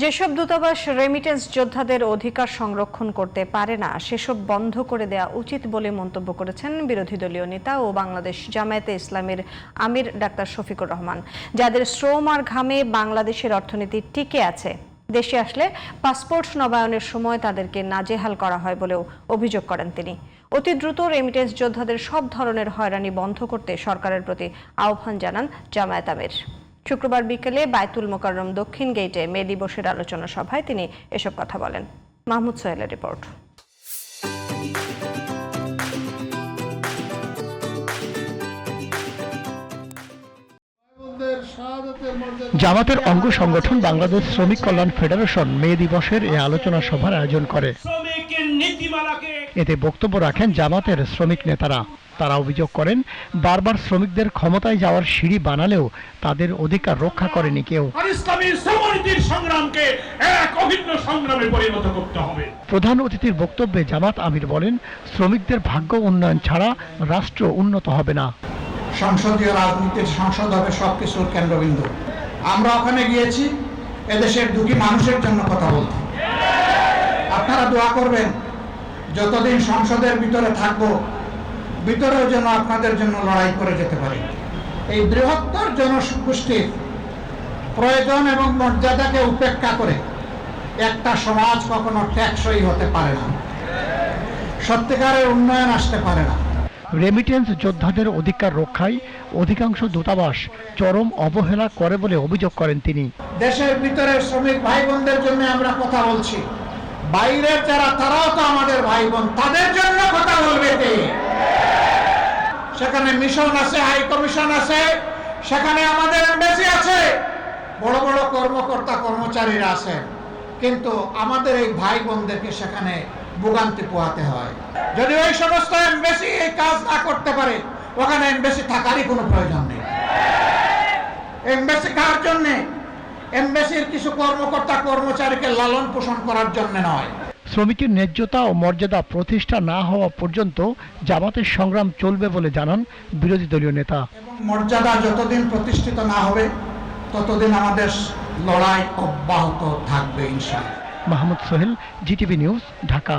যেসব দূতাবাস রেমিটেন্স যোদ্ধাদের অধিকার সংরক্ষণ করতে পারে না সেসব বন্ধ করে দেওয়া উচিত বলে মন্তব্য করেছেন বিরোধী দলীয় নেতা ও বাংলাদেশ জামায়াতে ইসলামীর আমির ডাক্তার শফিকুর রহমান। যাদের শ্রম আর ঘামে বাংলাদেশের অর্থনীতি টিকে আছে, দেশে আসলে পাসপোর্ট নবায়নের সময় তাদেরকে নাজেহাল করা হয় বলেও অভিযোগ করেন তিনি। অতি দ্রুত রেমিটেন্স যোদ্ধাদের সব ধরনের হয়রানি বন্ধ করতে সরকারের প্রতি আহ্বান জানান জামায়াত আমির। শুক্রবার বিকেলে বায়তুল মোকাররম দক্ষিণ গেটে মে দিবসের আলোচনা সভায় তিনি এসব কথা বলেন। মাহমুদ সোহেলের রিপোর্ট। জামাতের অঙ্গ সংগঠন বাংলাদেশ শ্রমিক কল্যাণ ফেডারেশন মে দিবসের এই আলোচনা সভার আয়োজন করে। এতে বক্তব্য রাখেন জামাতের শ্রমিক নেতারা। তারা অভিযোগ করেন, বারবার শ্রমিকদের ক্ষমতায় যাওয়ার সিঁড়ি বানালেও তাদের অধিকার রক্ষা করেনি কেউ। প্রধান অতিথির বক্তব্যে জামাত আমির বলেন, শ্রমিকদের ভাগ্য উন্নয়ন ছাড়া রাষ্ট্র উন্নত হবে না। সংসদীয় রাজনীতির সংসদ হবে সবকিছুর কেন্দ্রবিন্দু। আমরা ওখানে গিয়েছি এদেশের দুঃখী মানুষের জন্য কথা বলতে। আপনারা দোয়া করবেন, যতদিন সংসদের ভিতরে থাকবো ভিতরেও যেন আপনাদের জন্য লড়াই করে যেতে পারি। এই বৃহত্তর জনগোষ্ঠীর প্রয়োজন এবং মর্যাদাকে উপেক্ষা করে একটা সমাজ কখনো টেকসই হতে পারে না, সত্যিকারের উন্নয়ন আসতে পারে না। রেমিটেন্স যোদ্ধাদের অধিকার রক্ষায় অধিকাংশ দূতাবাস চরম অবহেলা করে বলে অভিযোগ করেন তিনি। দেশের ভিতরে শ্রমিক ভাই বোনদের জন্য আমরা কথা বলছি, বাইরের যারা তারাও তো আমাদের ভাই বোন, তাদের জন্য কথা বলবে কে? সেখানে মিশন আছে, হাই কমিশন আছে, সেখানে আমাদের এমবাসি আছে, বড় বড় কর্মকর্তা কর্মচারীরা আছে, কিন্তু আমাদের এই ভাই বোনদেরকে সেখানে ভোগান্তি পোহাতে হয়। যদি ওই সমস্ত এমবাসি এই কাজ না করতে পারে, ওখানে এমবাসি থাকারই কোনো প্রয়োজন নেই। এমবাসি কার জন্যে? এমবাসির কিছু কর্মকর্তা কর্মচারীকে লালন পোষণ করার জন্য নয়। শ্রমিকের ন্যায্যতা ও মর্যাদা প্রতিষ্ঠা না হওয়া পর্যন্ত জামাতের সংগ্রাম চলবে বলে জানান বিরোধী দলীয় নেতা। মর্যাদা যতদিন প্রতিষ্ঠিত না হবে ততদিন আমাদের লড়াই অব্যাহত থাকবে ইনশাআল্লাহ। Mahmud Sohel, GTV news, Dhaka.